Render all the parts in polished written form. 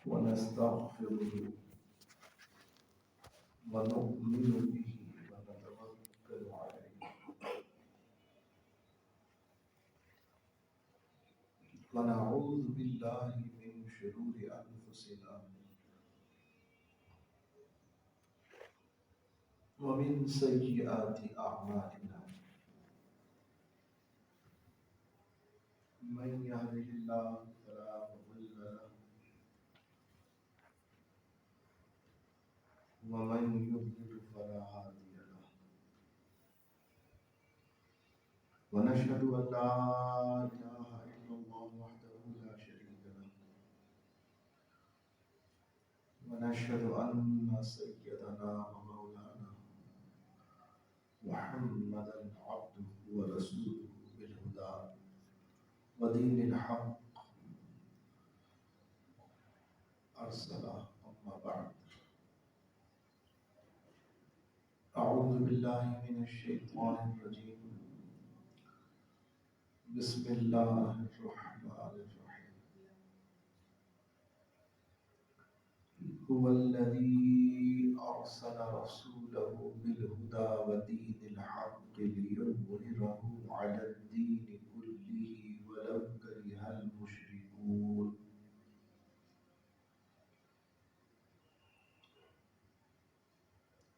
ونستغفره ونؤمن به ونتوكل عليه ونعوذ بالله من شرور أنفسنا ومن سيئات أعمالنا من يهده الله فلا مضل له ومن يضلل فلا هادي له ونشهد أن لا إله إلا الله وحده لا شريك له ونشهد أن سيدنا ومولانا محمدا عبده ورسوله بالهدى ودين الحق أرسله. أما بعد، أعوذ بالله من الشيطان الرجيم. بسم الله الرحمن الرحيم. هو الذي أرسل رسوله بالهدى ودين الحق ليظهره على الدين كله ولو كره المشركون.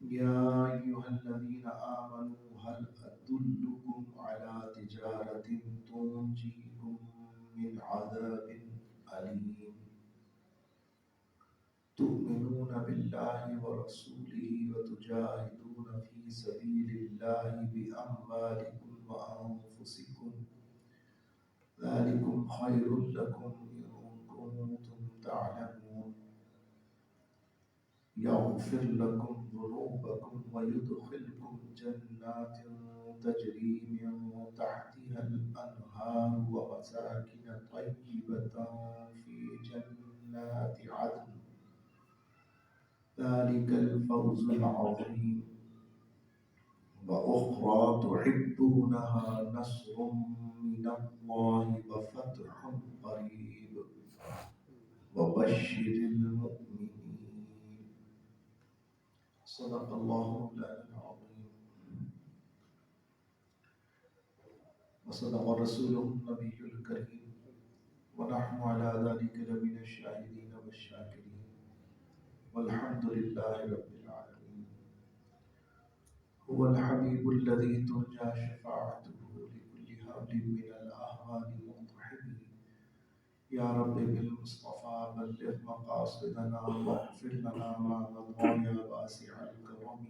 يا أيها الذين آمنوا هل أدلكم على تجارة تنجيكم من عذاب أليم تؤمنون بالله ورسوله وتجاهدون في سبيل الله بأموالكم وأنفسكم ذلكم خير لكم إن كنتم تعلمون يغفر لكم ذنوبكم ويدخلكم جنات تجري من تحتها الأنهار ومساكن طيبة في جنات عدن ذلك الفوز العظيم. وأخرى تحبونها نصر من الله وفتح قريب وبشر المؤمنين. صدق الله مولانا العظيم وصدق رسوله النبي الكريم ونحن على ذلك لمن الشاهدين والشاكرين والحمد لله رب العالمين. هو الحبيب الذي ترجى شفاعته لكل هول من الأهوال مقتحم. يا رب بالمصطفى بلغ مقاصدنا واغفر لنا ما مضى يا واسع الكرم.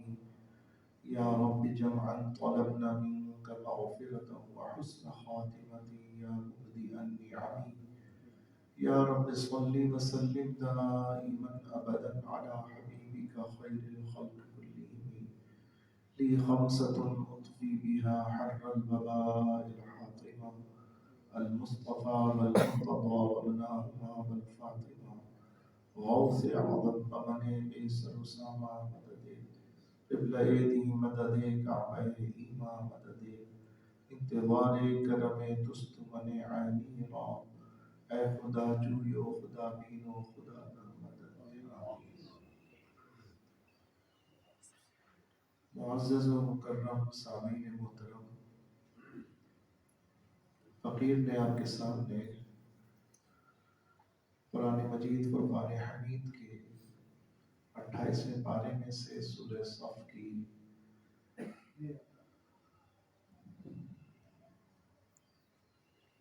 يا رب جمعا طلبنا منك مغفرة وحسن خاتمة يا مبدئ النعم. يا رب صل وسلم دائما أبدا على حبيبك خير الخلق كلهم. لي خمسة أطفي بها حر الوباء الحاطمة المصطفى والمرتضى وابناهما والفاطمة غوث أعظم من قيصر أسامة مدد قبل ایدی مدد کعبہ ایما مدد انتظار کرم تست من عینی را اے خدا جویو خدا بینو خدا نا مدد. معزز و مکرم سامعین محترم، فقیر نے آپ کے سامنے قرآن مجید فرقان حمید کے 28ویں پارے میں سے سورہ صف کی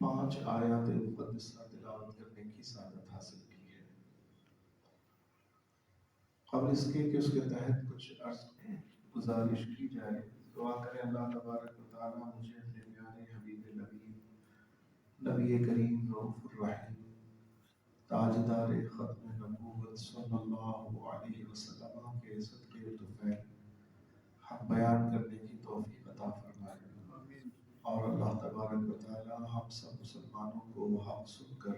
5 آیات مقدسہ تلاوت کرنے کی سعادت حاصل کی ہے۔ قبل اس کے کہ اس کے تحت کچھ عرض گزارش کی جائے، دعا کریں اللہ تبارک و تعالی مجھے اپنے پیارے حبیب نبی نبی کریم رؤوف الرحیم تاجدار ختم نبوت صلی اللہ علیہ وسلم کے صدقے طفیل حق بیان کرنے کی توفیق عطا فرمائے، اور اللہ تبارک و تعالی ہم سب مسلمانوں کو حق سن کر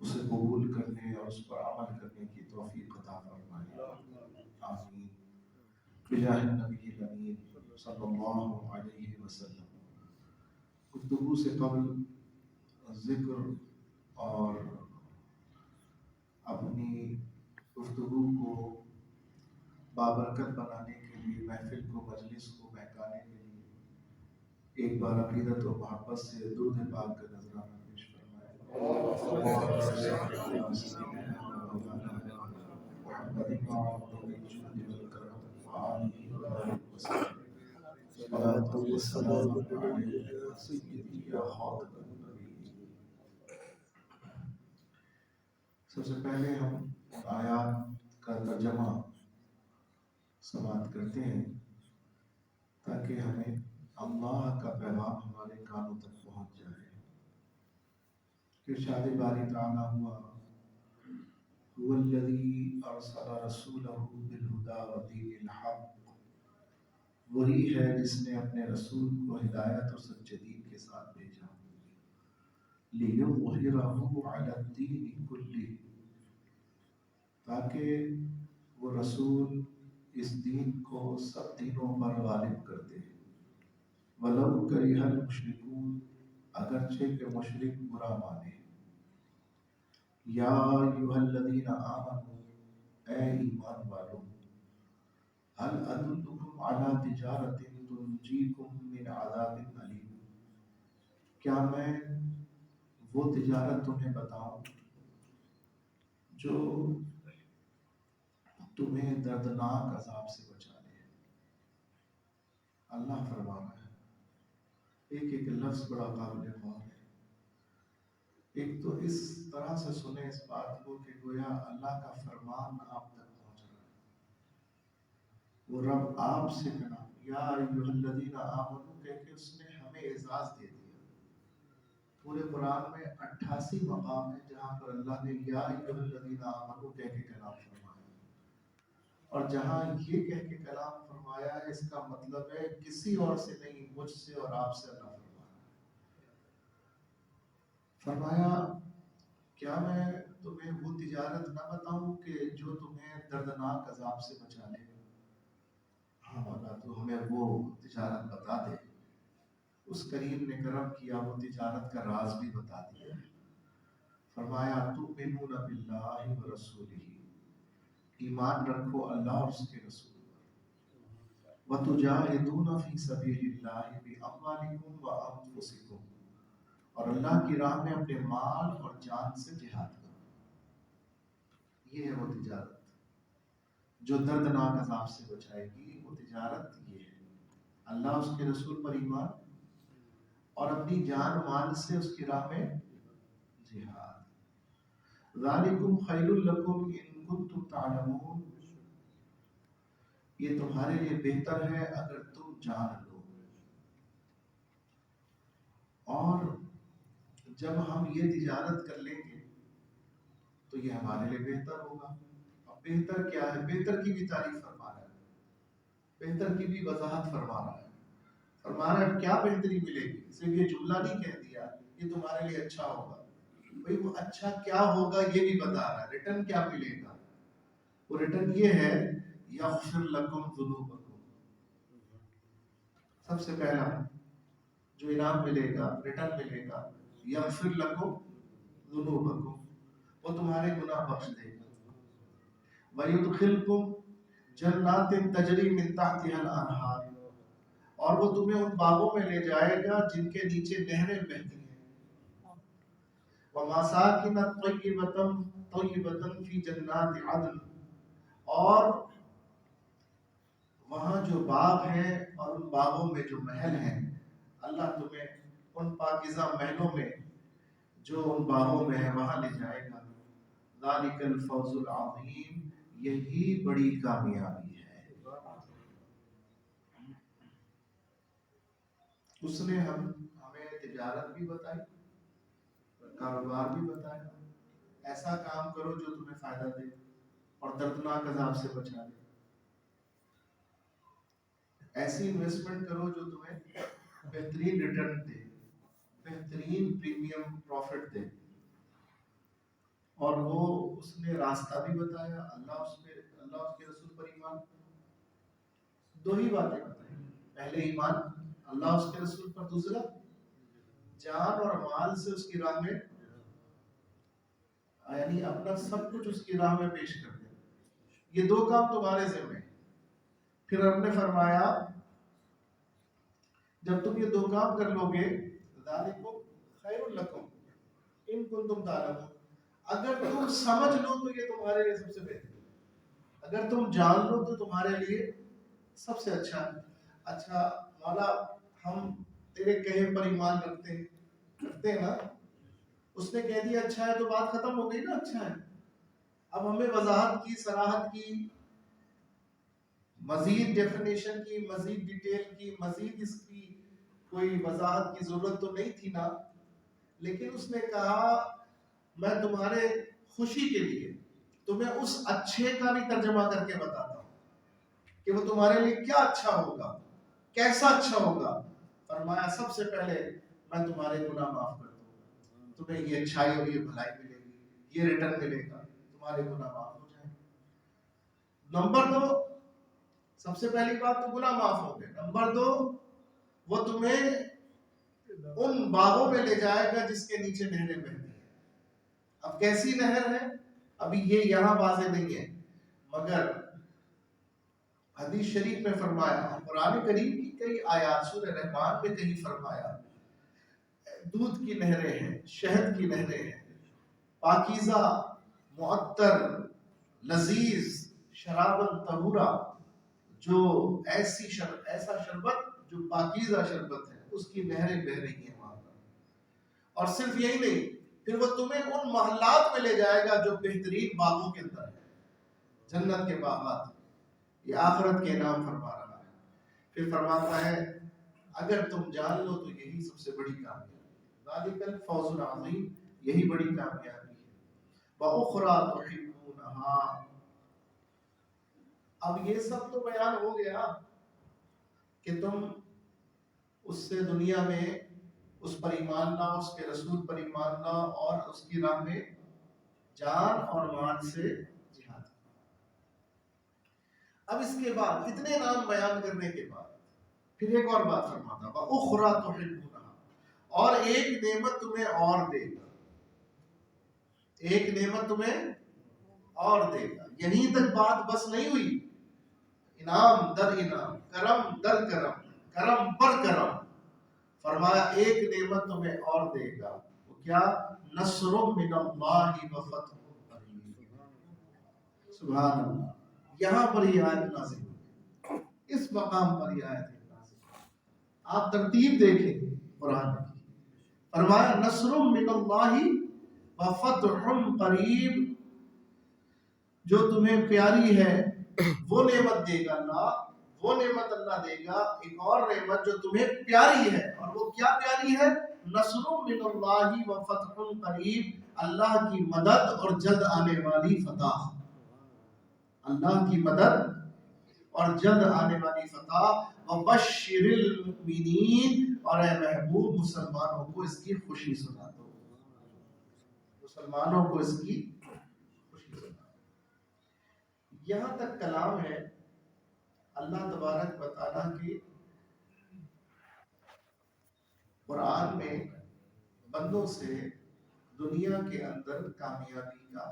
اسے قبول کرنے اور اس پر عمل کرنے کی توفیق عطا فرمائے، آمین بجاہ النبی الامین صلی اللہ علیہ وسلم۔ گفتگو سے قبل ذکر اور اپنی بابرکت بنانے کے لیے، محفل کو، مجلس کو مہکانے کے لیے ایک بار عقیدت و محبت سے درود پاک کا نذرانہ پیش فرمائے۔ محمد صلاة والسلام علیہ یا سیدی یا خاتم النبی۔ سب سے پہلے ہم آیات کا ترجمہ سماعت کرتے ہیں تاکہ ہمیں اللہ کا پیغام ہمارے کانوں تک پہنچ جائے۔ ارشاد باری تعالیٰ ہوا هو الذی ارسل رسولہ بالہدی ودین الحق، وہی ہے جس نے اپنے رسول کو ہدایت اور سچے دین کے ساتھ بھیجا، لِیُظْہِرَهُ عَلَى الدِّینِ کُلِّهِ، تاکہ وہ رسول اس دین کو سب دینوں پر غالب کر دے، وَلَوْ کَرِہَ الْمُشْرِکُونَ، اگرچہ کہ مشرک برا مانے۔ یا ایھا الذین آمنوا، اے ایمان والو، هل ادلکم علی تجارۃ تنجیکم من عذاب الیم، کیا میں وہ تجارت تمہیں بتاؤں جو تمہیں دردناک عذاب سے بچا لے۔ اللہ فرما رہا ہے، ایک ایک لفظ بڑا قابل غور ہے۔ ایک تو اس طرح سے سنیں اس بات کو کہ گویا اللہ کا فرمان آپ تک پہنچ رہا ہے، وہ رب آپ سے کہا یا ایھا الذین آمنوا کہہ کے اس نے ہمیں اعزاز دے دیا۔ پورے قرآن میں 88 مقام ہیں جہاں پر اللہ نے یا ایھا الذین آمنوا کہہ کے کلام فرمایا، اور جہاں یہ کہہ کے کلام فرمایا ہے اس کا مطلب ہے کسی اور سے نہیں، مجھ سے اور آپ سے اللہ فرمایا کیا میں تمہیں وہ تجارت نہ بتاؤں کہ جو تمہیں دردناک عذاب سے بچا لے۔ ہاں مولا تو ہمیں وہ تجارت بتا دے۔ اس کریم نے کرم کیا، وہ تجارت کا راز بھی بتا دیا۔ فرمایا تؤمنون باللہ ورسولہ، ایمان رکھو اللہ اور اس کے رسول پر، وتجاہدون فی سبیل اللہ باموالکم وانفسکم، اور اللہ کی راہ میں اپنے مال اور جان سے جہاد کرو۔ یہ ہے وہ تجارت جو دردناک عذاب سے بچائے گی، وہ تجارت یہ ہے، اللہ اس کے رسول پر ایمان اور اپنی جان مال سے اس کی راہ میں جہاد۔ ذالکم خیر لکم ان کنتم تعلمون، یہ تمہارے لیے بہتر ہے اگر تم جان لو۔ اور جب ہم یہ تجارت کر لیں گے تو یہ ہمارے لیے بہتر ہوگا۔ اب بہتر کیا ہے؟ بہتر کی بھی تعریف فرما رہا ہے، بہتر کی بھی وضاحت فرما رہا ہے۔ فرما رہا ہے کیا بہتری ملے گی، صرف یہ جملہ نہیں کہہ دیا یہ تمہارے لیے اچھا ہوگا، بھئی وہ اچھا کیا ہوگا یہ بھی بتا رہا ہے، ریٹرن کیا ملے گا۔ وہ ریٹرن یہ ہے یغفر لکم ذنوبکم، سب سے پہلا جو انعام ملے گا، ریٹرن ملے گا، یغفر لکم ذنوبکم، وہ تمہارے گناہ بخش دے گا۔ وَيُدْخِلْكُمْ جَنَّاتٍ تَجْرِي مِن تَحْتِهَا الْأَنْهَارُ، اور وہ تمہیں ان باغوں میں لے جائے گا جن کے نیچے نہریں بہتی ہیں۔ وَمَسَاكِنَ طَيِّبَةً فِي جَنَّاتِ عَدْنٍ، اور وہاں جو باغ ہیں اور ان باغوں میں جو محل ہیں، اللہ تمہیں ان پاکیزہ محلوں میں جو ان باغوں میں ہے وہاں لے جائے گا۔ ذَلِكَ الْفَوْزُ الْعَظِيمُ، یہی بڑی کامیابی ہے۔ اس نے ہمیں تجارت بھی بتائی، کاروبار بھی بتایا، ایسا کام کرو جو تمہیں فائدہ دے اور دردناک عذاب سے بچا دے، ایسی انویسٹمنٹ کرو جو تمہیں بہترین ریٹرن دے، بہترین پریمیم پروفٹ دے۔ اور وہ اس نے راستہ بھی بتایا، اللہ اس کے رسول پر ایمان، دو ہی باتیں بتائیں، پہلے ایمان اللہ اس کے رسول پر، دوسرا جان اور مال سے اس کی راہ میں، یعنی اپنا سب کچھ اس کی راہ میں پیش کر دیں۔ یہ دو کام تمہارے ذمہ ہیں، پھر ہم نے فرمایا جب تم یہ دو کام کر لو گے ذالکم خیر لکم ان کنتم تعلمون، اگر تم سمجھ لو تو یہ تمہارے لیے سب سے بہتر، اگر تم جان لو تو تمہارے لیے سب سے اچھا ہے۔ اچھا مولا ہم تیرے کہے پر ایمان رکھتے ہیں نا، اس نے کہہ دیا اچھا ہے تو بات ختم ہو گئی نا، اچھا ہے۔ اب ہمیں وضاحت کی، صراحت کی، مزید ڈیفینیشن کی، مزید ڈیٹیل کی، مزید اس کی کوئی وضاحت کی ضرورت تو نہیں تھی نا، لیکن اس نے کہا میں تمہارے خوشی کے لیے تمہیں اس اچھے کا بھی ترجمہ کر کے بتاتا ہوں کہ وہ تمہارے لیے کیا اچھا ہوگا، کیسا اچھا ہوگا۔ فرمایا سب سے پہلے میں تمہارے گناہ معاف کر دوں گا، تمہیں یہ اچھائی اور یہ بھلائی ملے گی، یہ ریٹرن ملے گا، تمہارے گناہ معاف ہو جائیں۔ نمبر 2، سب سے پہلی بات تو گناہ معاف ہو گئے۔ نمبر 2، وہ تمہیں ان باغوں میں لے جائے گا جس کے نیچے نہریں بہتی ہیں۔ اب کیسی نہر ہے ابھی یہ یہاں واضح نہیں ہے، مگر حدیث شریف میں فرمایا، قرآن کریم کی کئی آیات، سورہ رحمان میں کہیں فرمایا دودھ کی نہریں ہیں، شہد کی نہریں ہیں، پاکیزہ معطر لذیذ شراب طہورا، جو ایسا شربت جو پاکیزہ شربت ہے، اس کی نہریں بہ رہی ہیں وہاں پر۔ اور صرف یہی نہیں، پھر وہ تمہیں ان محلات میں لے جائے گا جو بہترین باغوں کے اندر ہے، جنت کے باغات، یہ آخرت کے انعام فرما رہا ہے۔ پھر فرماتا ہے اگر تم جان لو تو یہی سب سے بڑی کامیابی، ذالک الفوز العظیم، یہی بڑی کامیابی ہے۔ وَأُخْرَى تُحِبُّونَهَا، اب یہ سب تو بیان ہو گیا کہ تم اس سے دنیا میں اس پر ایمان لاؤ، اس کے رسول پر ایمان لاؤ اور اس کی راہ میں جان اور مال سے جہاد۔ اب اس کے بعد اتنے نام بیان کرنے کے بعد پھر ایک اور بات فرماتا، وَأُخْرَى تُحِبُّونَهَا، اور ایک نعمت تمہیں اور دے گا، ایک نعمت تمہیں اور دے گا۔ یہیں تک بات بس نہیں ہوئی، انعام در انعام، کرم در کرم، کرم پر کرم۔ فرمایا ایک نعمت تمہیں اور دے گا، وہ کیا؟ نصر من اللہ وفتح قریب۔ سبحان اللہ، یہاں پر یہ آیت نازل ہوئی، اس مقام پر یہ آیت نازل ہوئی۔ آپ ترتیب دیکھیں قرآن کی، فرمایا نصر من اللہ وفتح قریب، جو تمہیں پیاری ہے وہ نعمت دے گا اللہ، وہ نعمت اللہ دے گا۔ ایک اور نعمت جو تمہیں پیاری ہے، اور وہ کیا پیاری ہے؟ نصر من اللہ وفتح قریب، اللہ کی مدد اور جلد آنے والی فتح، اللہ کی مدد اور جلد آنے والی فتح۔ وبشر المؤمنین، اور اے محبوب مسلمانوں کو اس کی خوشی سنا دو، مسلمانوں کو اس کی خوشی سنا دو۔ یہاں تک کلام ہے اللہ تبارک و تعالیٰ کی قرآن میں بندوں سے دنیا کے اندر کامیابی کا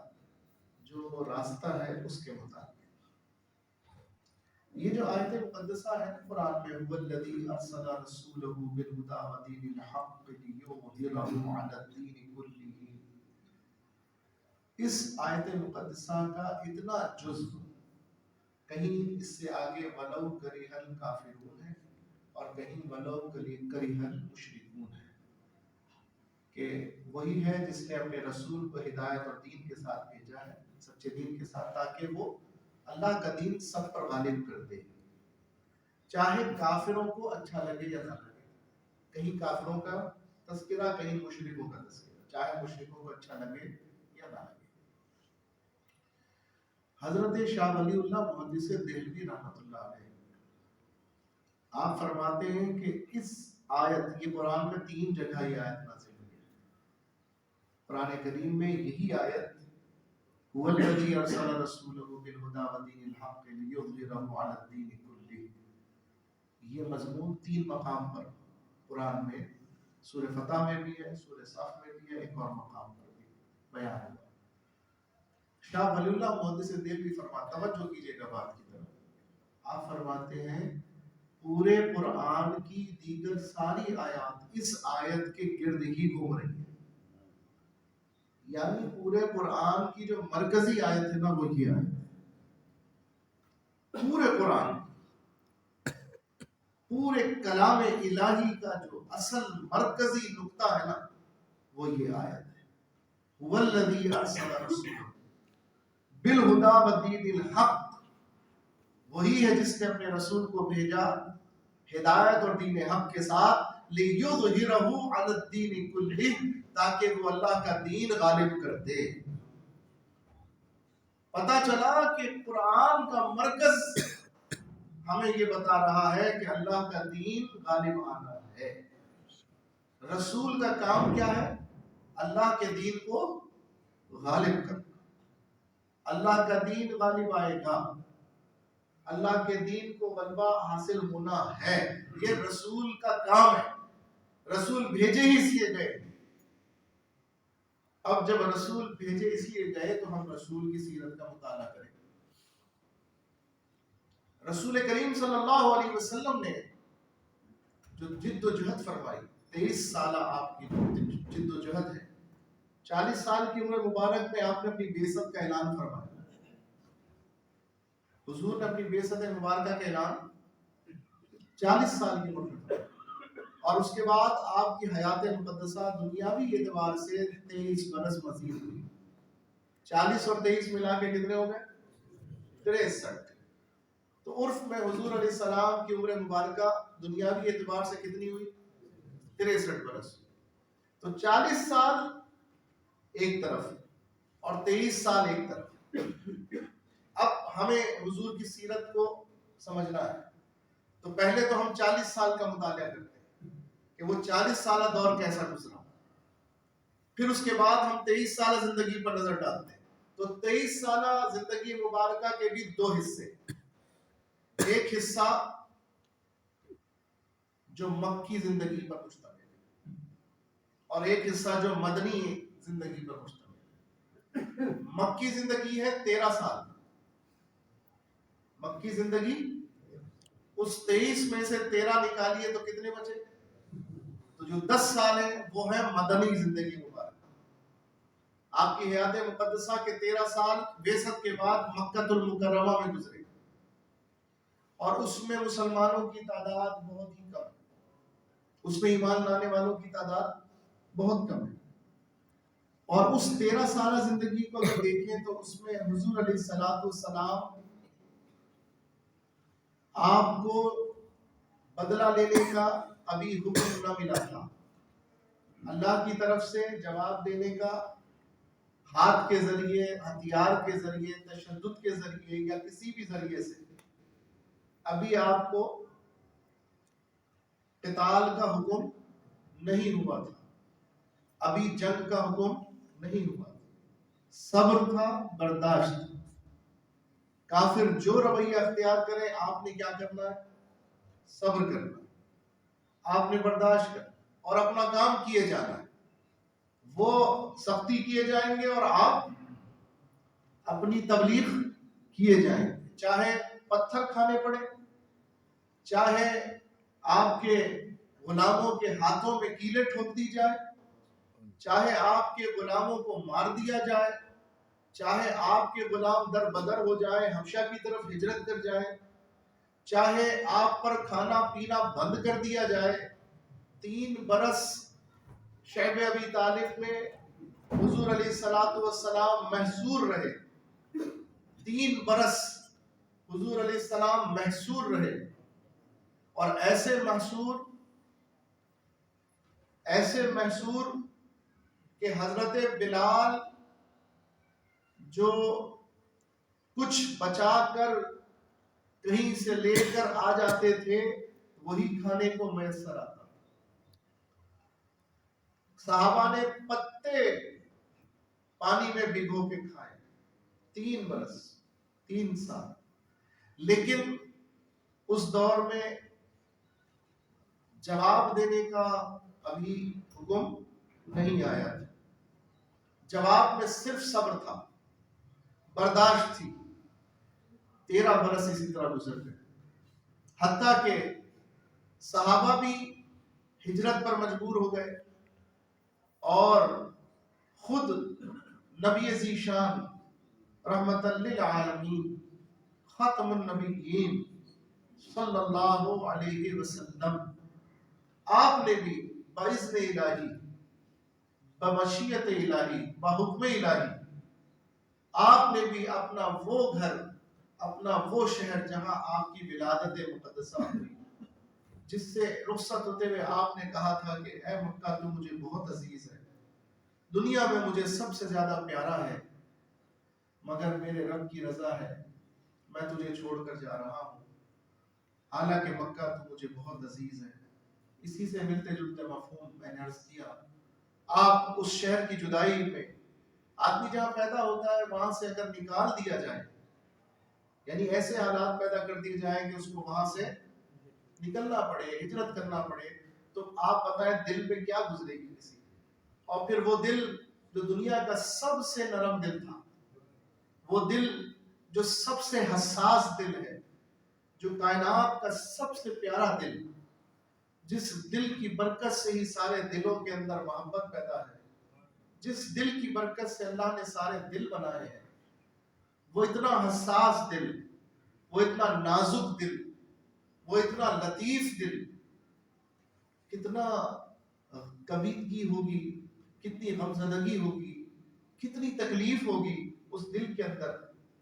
جو راستہ ہے اس کے مطابق۔ یہ جو آیت مقدسہ ہے قرآن میں، هو الذی ارسل رسولہ بالہدی ودین الحق لیظہرہ علی الدین کلہ، اس آیت مقدسہ کا اتنا جزو، کہیں اس سے آگے ولو کرہ الکافرون ہے اور کہیں ولو کرہ المشرکون ہے، کہ وہی ہے جس نے اپنے رسول کو ہدایت اور دین کے ساتھ بھیجا ہے، سچے دین کے ساتھ، تاکہ وہ اللہ کا دین سب پر غالب کر دے، چاہے کافروں کو اچھا لگے یا نہ لگے۔ کہیں کافروں کا تذکرہ، کہیں مشرکوں کا تذکرہ، چاہے مشرکوں کو اچھا لگے یا نہ لگے۔ حضرت شاہ ولی اللہ محدث دہلوی رحمۃ اللہ علیہ آپ فرماتے ہیں کہ اس آیت، یہ قرآن میں 3 جگہ یہ آیت نازل ہوئی ہے۔ قرآن کریم میں یہی آیت هو الذی ارسل رسولہ بالہدی ودین الحق لیظہرہ علی الدین کلہ، یہ مضمون 3 مقام پر قرآن میں، سورہ فتح میں بھی ہے، سورہ صف میں بھی ہے، ایک اور مقام پر بھی بیان ہوا۔ شاہ ولی اللہ محدث دہلوی فرماتے، توجہ کیجیے گا بات کی طرف، آپ فرماتے ہیں پورے قرآن کی دیگر ساری آیات اس آیت کے گرد ہی گھوم رہی ہیں. یعنی پورے قرآن کی جو مرکزی آیت ہے نا وہ یہ آیت ہے. پورے قرآن پورے کلام الہی کا جو اصل مرکزی نقطہ ہے نا وہ یہ آیت ہے. والذی ارسل رسولہ بالہدی ودین الحق، وہی ہے جس نے اپنے رسول کو بھیجا ہدایت اور دین حق کے ساتھ، لِيُظْهِرَهُ عَلَى الدِّينِ كُلِّهِ، تاکہ وہ اللہ کا دین غالب کر دے. پتہ چلا کہ قرآن کا مرکز ہمیں یہ بتا رہا ہے کہ اللہ کا دین غالب آنا ہے. رسول کا کام کیا ہے؟ اللہ کے دین کو غالب کرنا. اللہ کا دین غالب آئے گا، اللہ کے دین کو غلبہ حاصل ہونا ہے. یہ رسول کا کام ہے. رسول بھیجے ہی اس لیے گئے. اب جب رسول بھیجے اس لیے گئے تو ہم رسول کی سیرت کا مطالعہ کریں. رسول کریم صلی اللہ علیہ وسلم نے جو جد و جہد فرمائی، 23 سالہ آپ کی جد و جہد ہے. 40 سال کی عمر مبارک میں آپ نے اپنی بعثت کا اعلان فرمایا. حضور نے اپنی بعثت مبارکہ کا اعلان 40 سال کی عمر میں، اور اس کے بعد آپ کی حیات مقدسہ دنیاوی اعتبار سے 23 برس مزید ہوئی. 40 اور 23 ملا کے کتنے ہو گئے؟ 63. تو عرف میں حضور علیہ السلام کی عمر مبارکہ دنیاوی اعتبار سے کتنی ہوئی؟ 63 برس. تو 40 سال ایک طرف اور 23 سال ایک طرف. اب ہمیں حضور کی سیرت کو سمجھنا ہے. تو پہلے تو ہم 40 سال کا مطالعہ کرتے ہیں کہ وہ 40 سالہ دور کیسا گزرا. پھر اس کے بعد ہم 23 سالہ زندگی پر نظر ڈالتے ہیں. تو 23 سالہ زندگی مبارکہ کے بھی 2 حصے. ایک حصہ جو مکی زندگی پر مشتمل ہے اور ایک حصہ جو مدنی زندگی پر مشتمل ہے. مکی زندگی ہے 13 سال. مکی زندگی اس 23 میں سے 13 نکالیے تو کتنے بچے؟ تو جو 10 سال ہیں وہ ہے مدنی زندگی مبارک. آپ کی حیات مقدسہ کے 13 سال بعثت کے بعد مکہ المکرمہ میں گزرے، اور اس میں مسلمانوں کی تعداد بہت ہی کم ہے. اس میں ایمان لانے والوں کی تعداد بہت کم ہے. اور اس 13 سالہ زندگی کو اگر دیکھیں تو اس میں حضور علیہ السلام آپ کو بدلہ لینے کا ابھی حکم نہ ملا تھا. اللہ کی طرف سے جواب دینے کا ہاتھ کے ذریعے، ہتھیار کے ذریعے، تشدد کے ذریعے یا کسی بھی ذریعے سے ابھی آپ کو قتال کا حکم نہیں ہوا تھا. ابھی جنگ کا حکم نہیں ہوا تھا. صبر تھا، برداشت تھا. کافر جو رویہ اختیار کرے آپ نے کیا کرنا ہے؟ صبر کرنا. آپ نے برداشت کرنا اور اپنا کام کیے جانا ہے. وہ سختی کیے جائیں گے اور آپ اپنی تبلیغ کیے جائیں گے. چاہے پتھر کھانے پڑے، چاہے آپ کے غلاموں کے ہاتھوں میں کیلیں ٹھوک دی جائے، چاہے آپ کے غلاموں کو مار دیا جائے، چاہے آپ کے غلام در بدر ہو جائے، حبشہ کی طرف ہجرت کر جائے، چاہے آپ پر کھانا پینا بند کر دیا جائے. 3 برس شیب ابی طالب میں حضور علیہ السلام محصور رہے. 3 برس حضور علیہ السلام محصور رہے، اور ایسے محصور کہ حضرت بلال جو کچھ بچا کر کہیں سے لے کر آ جاتے تھے وہی کھانے کو میسر آتا. صحابہ نے پتے پانی میں بھگو کے کھائے. 3 برس، 3 سال. لیکن اس دور میں جواب دینے کا ابھی حکم نہیں آیا تھا. جواب میں صرف صبر تھا، برداشت تھی. 13 برس اسی طرح گزر گئے. حتیٰ کہ صحابہ بھی ہجرت پر مجبور ہو گئے اور خود نبی ذیشان رحمت للعالمین ختم النبیین صلی اللہ علیہ وسلم آپ نے بھی باذن الہی، بمشیت الہی، بحکم الہی آپ نے بھی اپنا وہ گھر، اپنا وہ شہر جہاں آپ کی ولادت مقدسہ ہوئی، جس سے رخصت ہوتے ہوئے آپ نے کہا تھا کہ اے مکہ تو مجھے بہت عزیز ہے، دنیا میں مجھے سب سے زیادہ پیارا ہے، مگر میرے رب کی رضا ہے میں تجھے چھوڑ کر جا رہا ہوں، حالانکہ مکہ تو مجھے بہت عزیز ہے۔ اسی سے ملتے جلتے مفہوم میں نے عرض کیا، آپ اس شہر کی جدائی میں، آدمی جہاں پیدا ہوتا ہے وہاں سے اگر نکال دیا جائے، یعنی ایسے حالات پیدا کر دیے جائیں کہ اس کو وہاں سے نکلنا پڑے، ہجرت کرنا پڑے، تو آپ بتائیں دل پہ کیا گزرے گی کسی کی؟ اور پھر وہ دل جو دنیا کا سب سے نرم دل تھا، وہ دل جو سب سے حساس دل ہے، جو کائنات کا سب سے پیارا دل، جس دل کی برکت سے ہی سارے دلوں کے اندر محبت پیدا ہے، جس دل کی برکت سے اللہ نے سارے دل بنائے ہیں، وہ اتنا حساس دل، وہ اتنا نازک دل، وہ اتنا لطیف دل، کتنا کبیدگی ہوگی، کتنی غمزدگی ہوگی، کتنی تکلیف ہوگی اس دل کے اندر،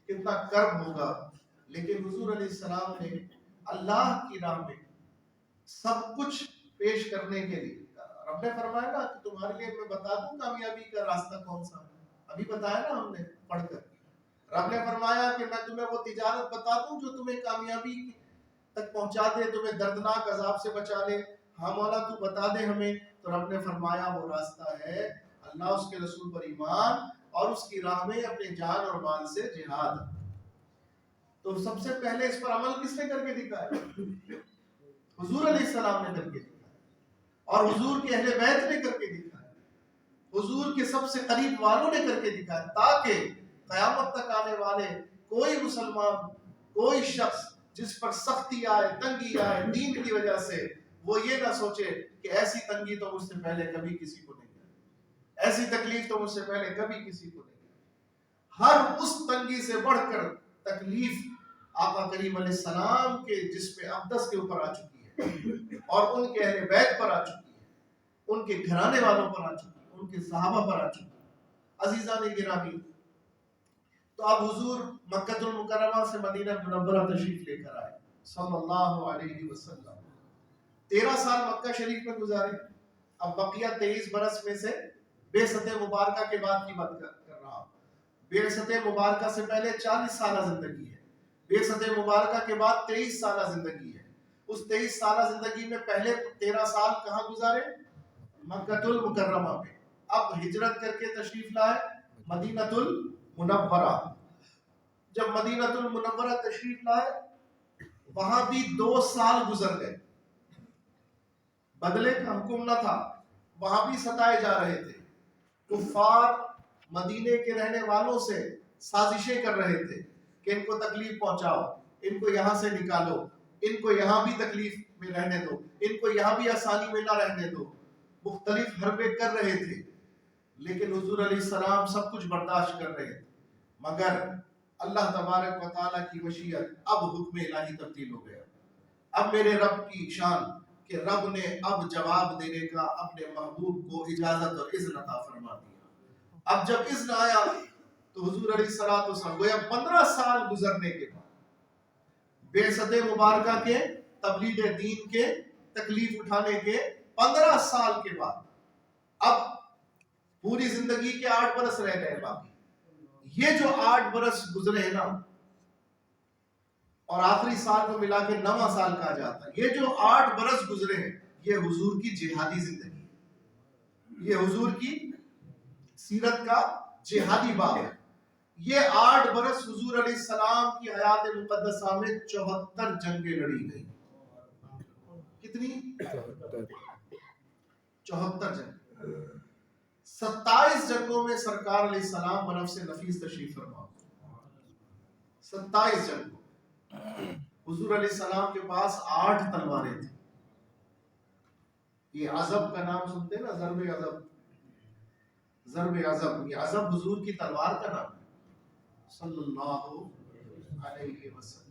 کتنا کرب ہوگا، لیکن حضور علیہ السلام نے اللہ کی راہ میں سب کچھ پیش کرنے کے لیے، رب نے فرمایا نا کہ تمہارے لیے میں بتا دوں کامیابی کا راستہ کون سا ہے، ابھی بتایا نا ہم نے پڑھ کر، رب نے فرمایا کہ میں تمہیں وہ تجارت بتا دوں جو تمہیں کامیابی تک پہنچا دے، تمہیں دردناک عذاب سے بچا لے، ہاں مولا تو بتا دے ہمیں، تو رب نے فرمایا وہ راستہ ہے اللہ اس کے رسول پر ایمان اور اس کی راہ میں اپنے جان اور مال سے جہاد۔ تو سب سے پہلے اس پر عمل کس نے کر کے دکھایا؟ حضور علیہ السلام نے کر کے دکھایا، اور حضور کے اہل بیت نے کر کے دکھایا، حضور کے سب سے قریب والوں نے کر کے دکھایا، تاکہ قیامت تک آنے والے کوئی مسلمان، کوئی شخص جس پر سختی آئے، تنگی آئے دین کی وجہ سے، وہ یہ نہ سوچے کہ ایسی تنگی تو مجھ سے پہلے کبھی کسی کو نہیں آئی، ایسی تکلیف تو مجھ سے پہلے کبھی کسی کو نہیں آئی۔ ہر اس تنگی سے بڑھ کر تکلیف آقا کریم علیہ السلام کے جسم اقدس کے اوپر آ چکی ہے، اور ان کے اہل بیت پر آ چکی ہے، ان کے گھرانے والوں پر آ چکی ہے، ان کے صحابہ پر آ چکی ہے۔ عزیزان گرامی، تو اب حضور مکہ المکرمہ سے مدینہ منورہ تشریف لے کر آئے صلی اللہ علیہ وسلم، 13 سال مکہ شریف میں گزارے، اب بقیہ 23 برس میں سے بعثت مبارکہ کے بعد کی بات کر رہا ہوں۔ بعثت مبارکہ سے پہلے 40 سالہ زندگی ہے، بعثت مبارکہ کے بعد 23 سالہ زندگی ہے۔ اس 23 سالہ زندگی میں پہلے 13 سال کہاں گزارے؟ مکہ المکرمہ میں۔ اب ہجرت کر کے تشریف لائے مدینہ المنورہ۔ جب مدینہ المنورہ تشریف لائے، وہاں بھی 2 سال گزر گئے، بدلے کا حکم نہ تھا، وہاں بھی ستائے جا رہے تھے، کفار مدینے کے رہنے والوں سے سازشیں کر رہے تھے کہ ان کو تکلیف پہنچاؤ، ان کو یہاں سے نکالو، ان کو یہاں بھی تکلیف میں رہنے دو، ان کو یہاں بھی آسانی میں نہ رہنے دو، مختلف حربے کر رہے تھے، لیکن حضور علیہ السلام سب کچھ برداشت کر رہے تھے، مگر اللہ تبارک و تعالیٰ کی مشیت، اب حکم الہی تبدیل ہو گیا۔ اب میرے رب کی شان کہ رب نے اب جواب دینے کا اپنے محبوب کو اجازت اور اذن عطا فرما دیا۔ اب جب اذن آیا تو حضور علیہ الصلوۃ والسلام گویا 15 سال گزرنے کے بعد، بعثت مبارکہ کے، تبلیغ دین کے، تکلیف اٹھانے کے 15 سال کے بعد، اب پوری زندگی کے 8 برس رہ گئے باقی۔ یہ جو 8 برس گزرے ہیں نا، اور آخری سال کو ملا کے 9واں سال کہا جاتا ہے، یہ جو 8 برس گزرے ہیں یہ حضور کی جہادی زندگی ہے، یہ حضور کی سیرت کا جہادی باب ہے۔ یہ 8 برس حضور علیہ السلام کی حیات مقدسہ میں 74 جنگیں لڑی گئی۔ کتنی؟ 74 جنگ، 27 جنگوں میں سرکار علیہ السلام بنفس نفیس تشریف فرما، 27 جنگوں، حضور علیہ السلام کے پاس 8 تلواریں تھیں. یہ عزب کا نام سنتے ہیں نا، ضرب عزب، ضرب عزب، یہ عزب حضور کی تلوار کا نام ہے صلی اللہ علیہ وسلم.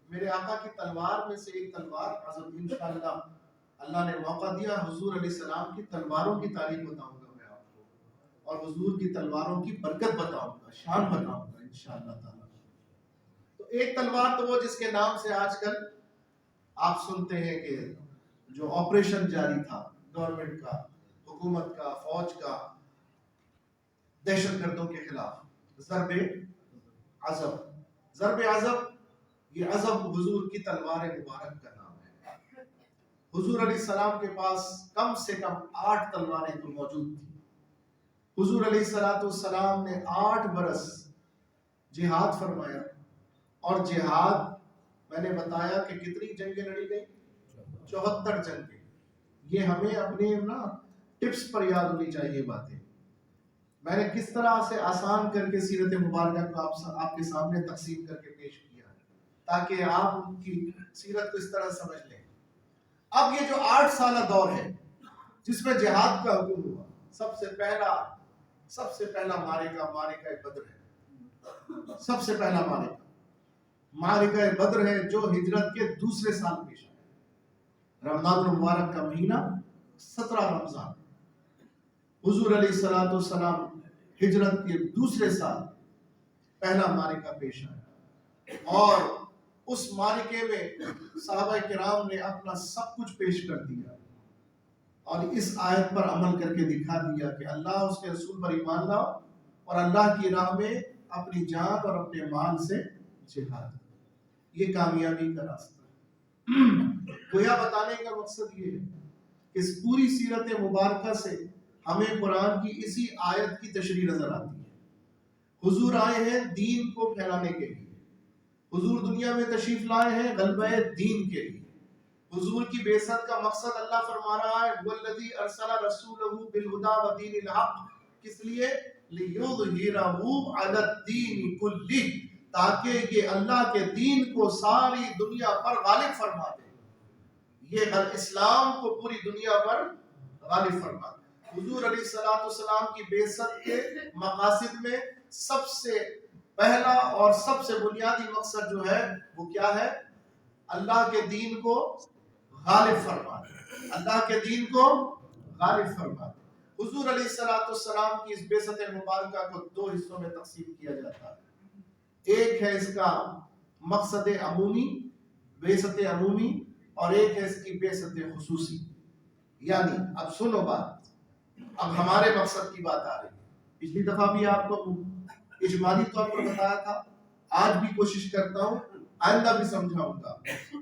میرے آقا کی تلوار میں سے ایک تلوار عزب. انشاءاللہ اللہ نے موقع دیا حضور علیہ السلام کی تلواروں کی تاریخ بتاؤں گا میں آپ کو، اور حضور کی تلواروں کی برکت بتاؤں گا، شان بتاؤں گا انشاءاللہ تعالی. تو ایک تلوار تو وہ جس کے نام سے آج کل آپ سنتے ہیں کہ جو آپریشن جاری تھا گورنمنٹ کا، حکومت کا، فوج کا دہشت گردوں کے خلاف، ضرب عزب. ضرب عزب، یہ عزب حضور کی تلوار مبارک کا نام ہے. حضور علیہ السلام کے پاس کم سے کم 8 تلواریں تو موجود تھیں. حضور علیہ السلام نے 8 برس جہاد فرمایا، اور جہاد میں نے بتایا کہ کتنی جنگیں لڑی گئی، 74 جنگیں. یہ ہمیں اپنے نا ٹپس پر یاد ہونی چاہیے باتیں. میں نے کس طرح سے آسان کر کے سیرت مبارکہ کو آپ کے سامنے تقسیم کر کے پیش کیا تاکہ آپ ان کی سیرت کو اس طرح سمجھ لیں. اب یہ جو 8 سالہ دور ہے جس میں جہاد کا حکم ہوا، سب سے پہلا معرکہ بدر ہے. سب سے پہلا معرکہ بدر ہے جو ہجرت کے دوسرے سال پیش آیا. رمضان المبارک کا مہینہ 17 رمضان. حضور علیہ السلام ہجرت کے دوسرے سال پہلا معرکہ پیش آیا، اور اس معرکے میں صحابہ کرام نے اپنا سب کچھ پیش کر دیا اور اس آیت پر عمل کر کے دکھا دیا کہ اللہ اس کے رسول پر ایمان لاؤ اور اللہ کی راہ میں اپنی جان اور اپنے مال سے جہاد. یہ کامیابی کا راستہ ہے. گویا بتانے کا مقصد یہ ہے کہ اس پوری سیرت مبارکہ سے ہمیں قرآن کی اسی آیت کی تشریح نظر آتی ہے. حضور آئے ہیں دین کو پھیلانے کے لیے. حضور دنیا میں تشریف لائے ہیں غلبہ دین کے لیے. حضور کی بعثت کا مقصد اللہ فرما رہا ہے والذی ارسل رسولہ بالہدی ودین الحق. کس لیے؟ لیظہرہ علی الدین کلہ، تاکہ یہ اللہ کے دین کو ساری دنیا پر غالب فرما دے. یہ اسلام کو پوری دنیا پر غالب فرما دے. حضور علیہ السلام کی بعثت کے مقاصد میں سب سے پہلا اور سب سے بنیادی مقصد جو ہے وہ کیا ہے؟ اللہ کے دین کو غالب فرما دے. اللہ کے دین کو غالب فرما دے. حضور علیہ السلام کی اس بعثت مبارکہ کو 2 حصوں میں تقسیم کیا جاتا ہے. ایک ہے اس کا مقصد عمومی، بعثت عمومی، اور ایک ہے اس کی بعثت خصوصی. یعنی اب سنو بات، اب ہمارے مقصد کی بات آ رہی ہے. پچھلی دفعہ بھی آپ کو اجمالی طور پر بتایا تھا، آج بھی کوشش کرتا ہوں، آئندہ بھی سمجھاؤں گا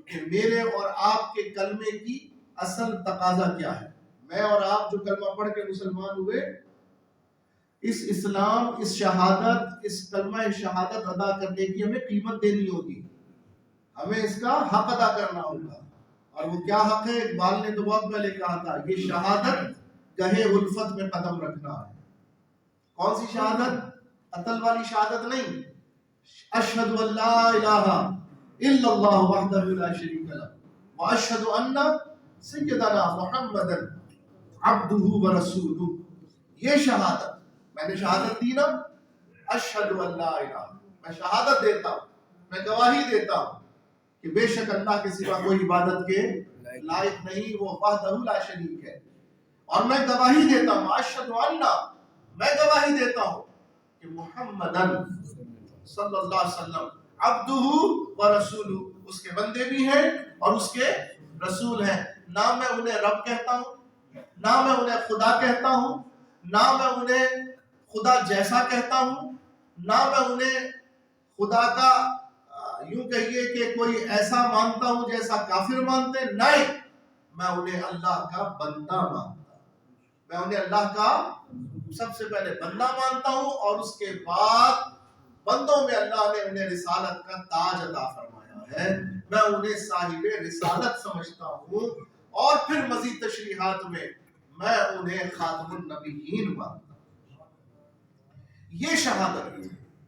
کہ میرے اور آپ کے کلمے کی اصل تقاضا کیا ہے. میں اور آپ جو کلمہ پڑھ کے مسلمان ہوئے، اس اسلام، اس شہادت، اس کلمہ شہادت ادا کرنے کی ہمیں قیمت دینی ہوگی. ہمیں اس کا حق ادا کرنا ہوگا. اور وہ کیا حق ہے؟ اقبال نے تو بہت پہلے کہا تھا، یہ شہادت گہے الفت میں قدم رکھنا ہے. کون سی شہادت؟ قتل والی شہادت نہیں. اشہد ان لا الہ الا اللہ وحدہ لا شریک لہ واشہد ان سیدنا محمد عبدہ ورسولہ. یہ شہادت، میں نے شہادت دی نا، اشہد ان لا الہ، میں شہادت دیتا ہوں، میں گواہی دیتا ہوں کہ بے شک اللہ کے سوا کوئی عبادت کے لائق نہیں، وہ وحدہ لا شریک ہے. اور میں گواہی دیتا ہوں، اشہد ان، میں گواہی دیتا ہوں کہ محمدن صلی اللہ علیہ وسلم عبدہ ورسولہ، اس کے بندے بھی ہیں اور اس کے رسول ہیں. نہ میں انہیں رب کہتا ہوں، نہ میں انہیں خدا کہتا ہوں، نہ میں انہیں خدا جیسا کہتا ہوں، نہ میں انہیں خدا کا یوں کہیے کہ کوئی ایسا مانتا ہوں جیسا کافر مانتے. نہیں، میں انہیں اللہ کا بندہ مانتا ہوں. میں انہیں اللہ کا سب سے پہلے بندہ مانتا ہوں، اور اس کے بعد بندوں میں اللہ نے انہیں رسالت کا تاج عطا فرمایا ہے. میں انہیں صاحب رسالت سمجھتا ہوں، اور پھر مزید تشریحات میں انہیں خاتم النبیین مانتا ہوں. یہ شہادت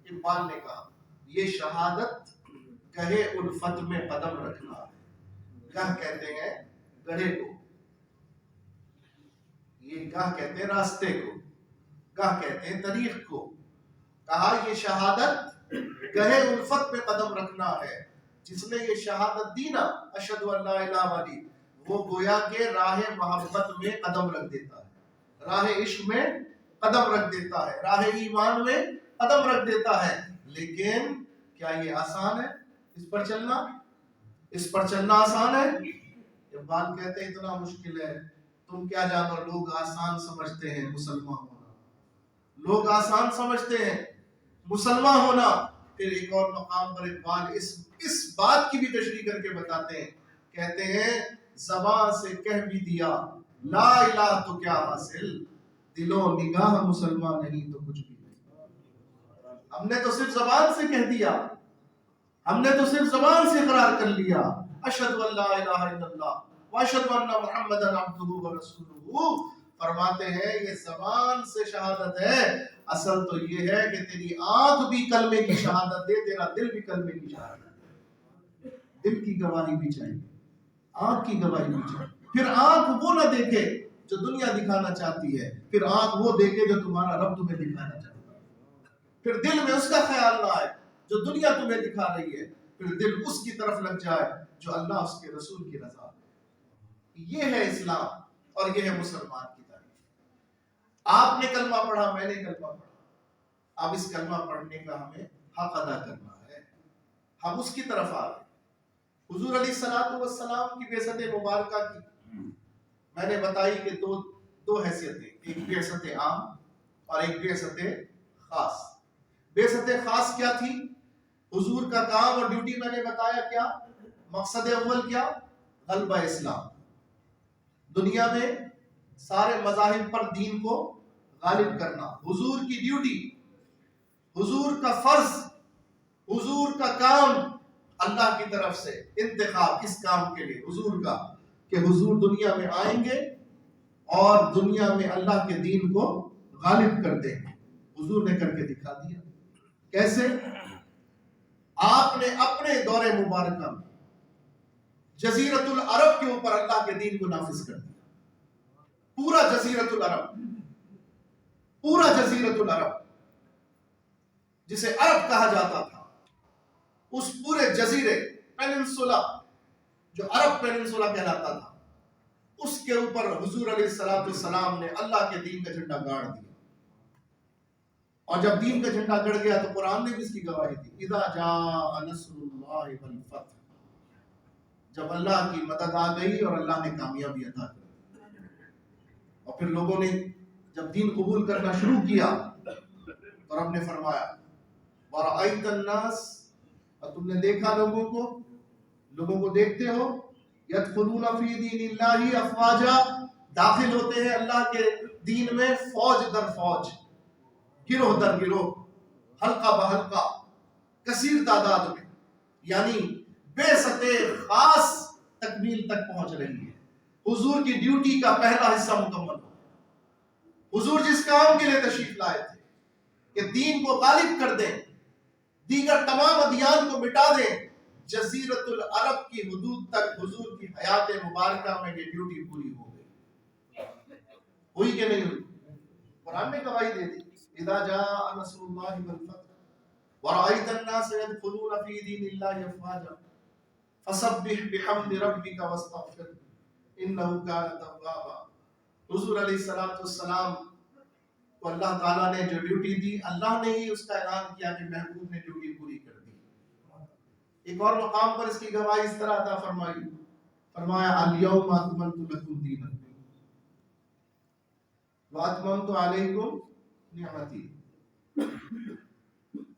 اقبال نے کہا، یہ شہادت گہے الفت میں قدم رکھنا ہے. گاہ کہتے ہیں گڑھے کو، یہ گاہ کہتے ہیں راستے کو، گاہ کہتے ہیں طریق کو. کہا یہ شہادت گہے الفت میں قدم رکھنا ہے. جس نے یہ شہادت دی نا اشہد ان لا الہ الا اللہ، وہ گویا کہ راہ محبت میں قدم رکھ دیتا ہے، راہ عشق میں قدم رکھ دیتا ہے، راہ ایمان میں قدم رکھ دیتا ہے. لیکن کیا یہ آسان ہے اس پر چلنا؟ اس پر چلنا آسان ہے؟ اقبال کہتے ہیں اتنا مشکل ہے تم کیا جانو. لوگ آسان سمجھتے ہیں مسلمان ہونا، لوگ آسان سمجھتے ہیں مسلمان ہونا. پھر ایک اور مقام پر اقبال اس بات کی بھی تشریح کر کے بتاتے ہیں، کہتے ہیں زبان سے کہہ بھی دیا لا الہ تو کیا حاصل، دل و نگاہ مسلمان نہیں تو کچھ بھی نہیں. ہم نے تو صرف زبان سے کہہ دیا، ہم نے تو صرف زبان سے اقرار کر لیا اشہد ان لا الہ الا اللہ واشہد ان محمدا عبدہ ورسولہ. فرماتے ہیں یہ زبان سے شہادت ہے، اصل تو یہ ہے کہ تیری آنکھ بھی کلمے کی شہادت دے، تیرا دل بھی کلمے کی شہادت دے. دل کی گواہی بھی چاہیے، آنکھ کی گواہی بھی چاہیے. پھر آنکھ وہ نہ دیکھے جو دنیا دکھانا چاہتی ہے، پھر آنکھ وہ دیکھے جو تمہارا رب تمہیں دکھانا چاہتا ہے. پھر دل میں اس کا خیال نہ آئے جو دنیا تمہیں دکھا رہی ہے، پھر دل اس کی طرف لگ جائے جو اللہ اس کے رسول کی رضا. یہ ہے اسلام اور یہ ہے مسلمان کی تعریف. آپ نے کلمہ پڑھا، میں نے کلمہ پڑھا، اب اس کلمہ پڑھنے کا ہمیں حق ادا کرنا ہے. ہم اس کی طرف آ گئے. حضور علیہ الصلوۃ والسلام کی بعثت مبارکہ کی میں نے بتائی کہ دو حیثیتیں، ایک بعثت عام اور ایک بعثت خاص. بعثت خاص کیا تھی؟ حضور کا کام اور ڈیوٹی میں نے بتایا کیا، مقصد اول کیا، غلبہ اسلام. دنیا میں سارے مذاہب پر دین کو غالب کرنا. حضور کی ڈیوٹی، حضور کا فرض، حضور کا کام، اللہ کی طرف سے انتخاب اس کام کے لیے حضور کا کہ حضور دنیا میں آئیں گے اور دنیا میں اللہ کے دین کو غالب کر دیں گے. حضور نے کر کے دکھا دیا. کیسے؟ آپ نے اپنے دور مبارکہ میں جزیرت العرب کے اوپر اللہ کے دین کو نافذ کر دیا. پورا جزیرت العرب، پورا جزیرت العرب جسے عرب کہا جاتا تھا، اس پورے جزیرے پیننسولا جو عرب پیننسولا کہلاتا تھا، اس کے اوپر حضور علیہ الصلوۃ والسلام نے اللہ کے دین کا جھنڈا گاڑ دیا. اور جب دین کا جھنڈا گڑ گیا تو قرآن نے بھی اس کی گواہی دی، اذا جاء نصر اللہ والفتح، جب اللہ کی مدد آ گئی اور اللہ نے کامیابی عطا کر دی. اور پھر لوگوں نے جب دین قبول کرنا شروع کیا تو رب نے فرمایا وَرَأَيْتَ النَّاسَ، اور تم نے دیکھا لوگوں کو دیکھتے ہو، يَدْخُلُونَ فِي دِينِ اللَّهِ أَفْوَاجًا، داخل ہوتے ہیں اللہ کے دین میں فوج در فوج، گروہ در گروہ، حلقہ بحلقہ، کثیر تعداد میں. یعنی بعثت خاص تکمیل تک پہنچ رہی ہے. حضور کی ڈیوٹی کا پہلا حصہ مکمل ہو. حضور جس کام کے لیے تشریف لائے تھے کہ دین کو غالب کر دیں، دیگر تمام ادیان کو مٹا دیں، جزیرت العرب کی حدود تک حضور کی حیات مبارکہ میں یہ ڈیوٹی پوری ہو گئی. ہوئی کہ نہیں ہوئی؟ قرآن نے گواہی دے دی، اذا جاء نصر اللہ والفتح ورأيت الناس يدخلون في دين الله أفواجا فسبح بحمد ربك واستغفر انه كان توابا. حضور علیہ الصلوۃ والسلام کو اللہ تعالیٰ نے جو ڈیوٹی دی، اللہ نے ہی اس کا اعلان کیا کہ محبوب نے ڈیوٹی پوری کر دی. ایک اور مقام پر اس کی گواہی اس طرح عطا فرمائی، فرمایا الیوم اکملت لکم دینکم واتممت علیکم نعمتی.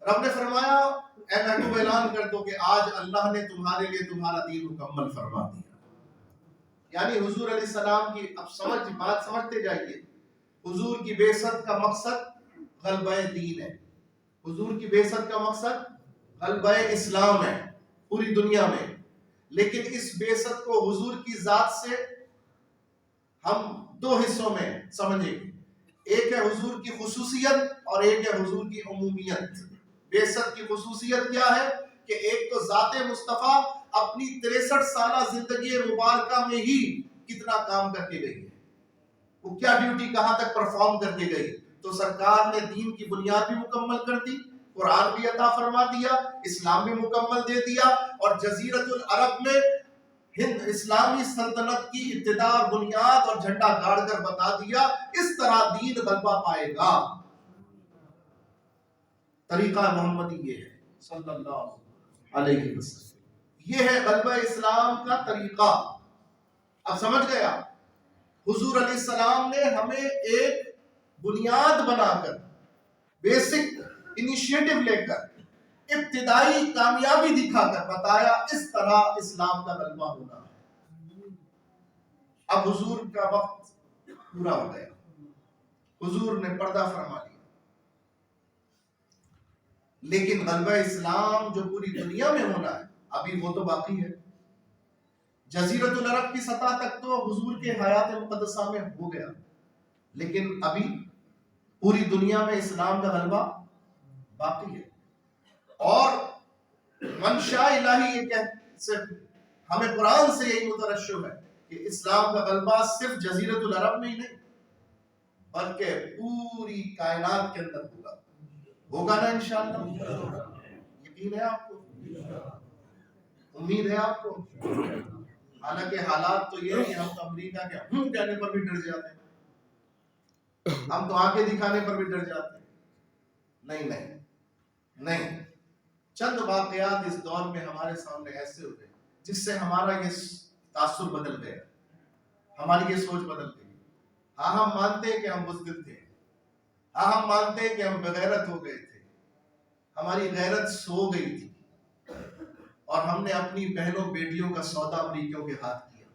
رب نے فرمایا اے محبوب اعلان کر دو کہ آج اللہ نے تمہارے لیے تمہارا دین مکمل فرما دیا. یعنی حضور علیہ السلام کی اب بات سمجھتے جائیے. حضور کی بعثت کا مقصد غلبہ دین ہے. حضور کی بعثت کا مقصد غلبہ اسلام ہے پوری دنیا میں. لیکن اس بعثت کو حضور کی ذات سے ہم دو حصوں میں سمجھیں گے. ایک ہے حضور کی خصوصیت اور ایک ہے حضور کی عمومیت. بعثت کی خصوصیت کیا ہے کہ ایک تو ذات مصطفیٰ اپنی 63 سالہ زندگی مبارکہ میں ہی کتنا کام کر کے گئی ہے، وہ کیا ڈیوٹی کہاں تک پرفارم کر کے گئی. تو سرکار نے دین کی بنیاد بھی مکمل کر دی، قرآن بھی عطا فرما دیا، اسلام بھی مکمل دے دیا، اور جزیرت العرب میں ہند اسلامی سلطنت کی ابتدا اور بنیاد اور جھنڈا گاڑ کر بتا دیا اس طرح دین غلبہ پائے گا. طریقہ محمدی یہ ہے صلی اللہ علیہ وسلم، یہ ہے غلبہ اسلام کا طریقہ. اب سمجھ گیا؟ حضور علیہ السلام نے ہمیں ایک بنیاد بنا کر، بیسک انیشیٹو لے کر، ابتدائی کامیابی دکھا کر بتایا اس طرح اسلام کا غلبہ ہونا ہے. اب حضور کا وقت پورا ہو گیا، حضور نے پردہ فرما لیا، لیکن غلبہ اسلام جو پوری دنیا میں ہونا ہے ابھی وہ تو باقی ہے. جزیرت العرب کی سطح تک تو حضور کے حیات مقدسہ میں ہو گیا، لیکن ابھی پوری دنیا میں اسلام کا غلبہ باقی ہے. اور منشاء الہی یہ کہ ہمیں قرآن سے یہی مترشح ہے کہ اسلام کا غلبہ صرف جزیرت العرب میں ہی نہیں بلکہ پوری کائنات کے اندر ہوگا. ہوگا نا انشاءاللہ؟ یقین ہے آپ کو؟ امید ہے آپ کو؟ حالانکہ حالات تو یہ نہیں، ہم تو امریکہ کے کہنے پر بھی ڈر جاتے ہیں، ہم تو آنکھیں دکھانے پر بھی ڈر جاتے ہیں. نہیں نہیں نہیں، چند واقعات اس دور میں ہمارے سامنے ایسے ہوئے جس سے ہمارا یہ تاثر بدل گیا، ہماری یہ سوچ بدل گئی. ہاں ہم مانتے ہیں کہ ہم بزدل تھے، ہاں ہم مانتے ہیں کہ ہم بغیرت ہو گئے تھے، ہماری غیرت سو گئی تھی اور ہم نے اپنی بہنوں بیٹیوں کا سودا امریکیوں کے ہاتھ کیا.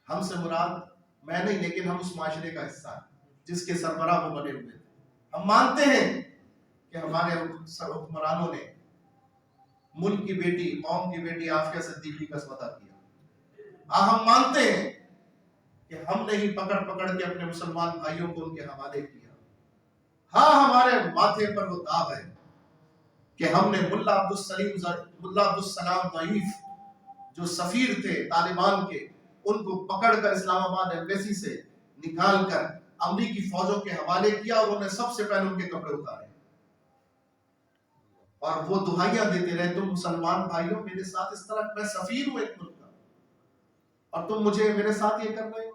ہم سے مراد میں نہیں، لیکن ہم اس معاشرے کا حصہ ہیں جس کے سربراہ وہ بنے ہوئے تھے. ہم مانتے ہیں کہ ہمارے حکمرانوں نے ملک کی بیٹی، قوم کی بیٹی عافیہ صدیقی کا سودا کیا. ہاں ہم مانتے ہیں کہ ہم نے ہی پکڑ پکڑ کے اپنے مسلمان بھائیوں کو ان کے حوالے کیا. ہاں ہمارے ماتھے پر وہ داغ ہے کہ ہم نے ملا عبدالسلام ضعیف جو سفیر تھے طالبان کے، ان کو پکڑ کر اسلام آباد ایمبیسی سے نکال کر امریکی فوجوں کے حوالے کیا اور انہوں نے سب سے پہلے ان کے کپڑے اتارے اور وہ دہائیاں دیتے رہے، تم مسلمان بھائیوں میرے ساتھ اس طرح، میں سفیر ہوں ایک ملک کا اور تم مجھے میرے ساتھ یہ کر رہے ہو.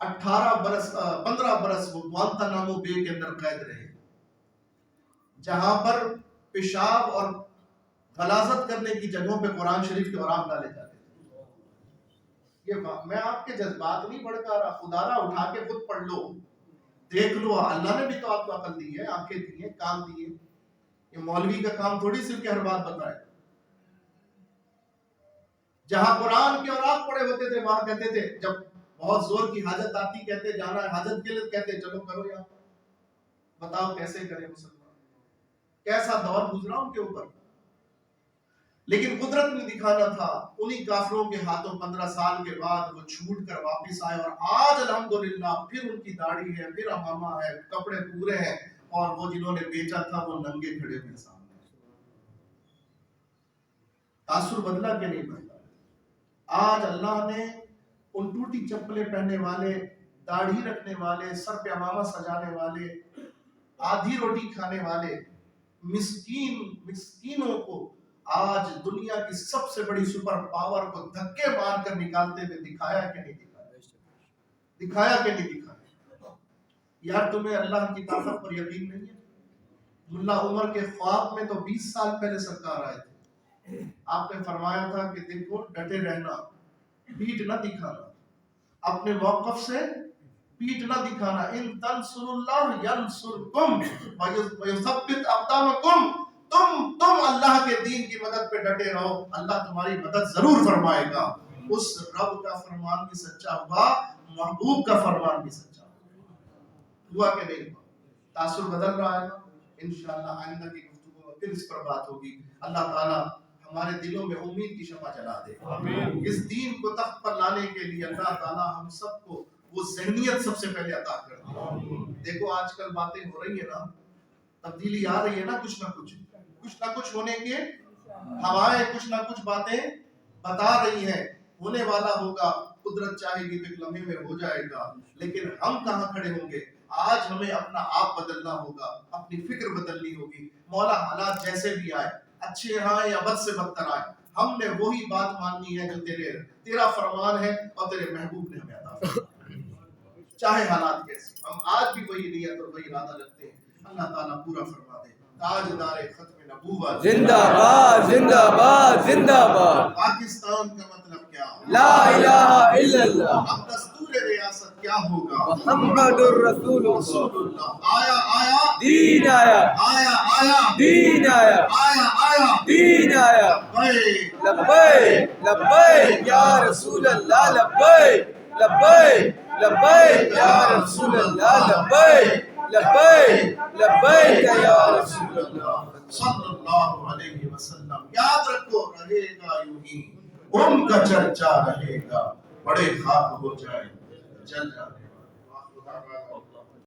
15 برس وہ گوانتانامو بے کے اندر قید رہے، جہاں پر پیشاب اور غلاظت کرنے کی جگہوں پہ قرآن شریف کے اوراق ڈالے جاتے تھے. یہ میں آپ کے جذبات نہیں بھڑکا رہا، خدا را اٹھا کے خود پڑھ لو، دیکھ لو. اللہ نے بھی تو آپ کو عقل دی ہے، آنکھیں دی ہیں، کان دیے. یہ مولوی کا کام تھوڑی صرف کہ ہر بات بتائے. جہاں قرآن کے اوراق پڑے ہوتے تھے وہاں کہتے تھے، جب بہت زور کی حاجت آتی کہتے جانا ہے حاجت کے لیے، کہتے چلو کرو. یہاں بتاؤ کیسے کرے مسلمان، کیسا دور گزرا ان کے اوپر. لیکن قدرت نے دکھانا تھا. انہی کافروں کے ہاتھوں 15 سال کے بعد وہ چھوٹ کر واپس آئے اور آج الحمدللہ پھر ان کی داڑھی ہے، پھر امامہ ہے، کپڑے پورے ہیں، اور وہ جنہوں نے بیچا تھا وہ ننگے کھڑے ہوئے سامنے. تاثر بدلا کہ نہیں بدلا؟ آج اللہ نے ان ٹوٹی چپلیں پہننے والے، داڑھی رکھنے والے، سر پہ امامہ سجانے والے، آدھی روٹی کھانے والے مسکینوں کو آج دنیا کی سب سے بڑی سپر پاور کو دھکے مار کر نکالتے ہوئے دکھایا کہ نہیں دکھایا؟ دکھایا کہ نہیں دکھایا؟ یار تمہیں اللہ کی طاقت پر یقین نہیں ہے؟ ملا عمر کے خواب میں تو 20 سال پہلے سرکار آئے تھے. آپ نے فرمایا تھا کہ دیکھو ڈٹے رہنا، پیٹ نہ دکھانا، اپنے موقف سے پیٹ نہ دکھانا. ان تنصر اللہ ینصرکم ویثبت اقدامکم. تم اللہ کے دین کی مدد پہ ڈٹے رہو، اللہ تمہاری مدد ضرور فرمائے گا. اس رب کا فرمان بھی سچا ہوا، محبوب کا فرمان بھی سچا ہوا کہ نہیں ہوا؟ تاثر بدل رہا ہے نا. انشاءاللہ آئندہ کی گفتگو میں پھر اس پر بات ہوگی. اللہ تعالی ہمارے دلوں میں امید کی شمع جلا دے. اس دین کو تخت پر لانے کے لیے اللہ تعالی ہم سب کو وہ ذہنیت سب سے پہلے عطا کر دے. دیکھو آج کل باتیں ہو رہی ہیں نا، تبدیلی آ رہی ہے نا، کچھ نہ کچھ کچھ نہ کچھ ہونے کے ہوائیں کچھ نہ کچھ باتیں بتا رہی ہیں، ہونے والا ہوگا، قدرت چاہے گی تو ایک لمحے میں ہو جائے گا، لیکن ہم کہاں کھڑے ہوں گے؟ آج ہمیں اپنا آپ بدلنا ہوگا، اپنی فکر بدلنی ہوگی۔ مولا حالات جیسے بھی آئے، اچھے آئے یا بد سے بدتر آئے، ہم نے وہی بات ماننی ہے جو تیرا فرمان ہے اور تیرے محبوب نے ہمیں عطا فرمایا، چاہے حالات کیسے۔ ہم آج بھی وہی نیت اور وہی ارادہ رکھتے ہیں، اللہ تعالیٰ پورا فرما دے۔ تاجدار ختم نبوت زندہ باد زندہ باد زندہ باد۔ پاکستان کا مطلب کیا؟ لا الہ الا اللہ اب دستور ریاست کیا ہوگا؟ محمد الرسول رسول اللہ۔ آیا آیا دین آیا، آیا آیا دین آیا، آیا آیا دین آیا۔ لبیک لبیک لبیک یا رسول اللہ، لبیک لبیک لبیک یا رسول اللہ، لبیک لبیک لبیک یا رسول اللہ صلی اللہ علیہ وسلم۔ یاد رکھو، رہے گا یوں ہی ان کا چرچا رہے گا، بڑے خاک ہو جائے جل جائے۔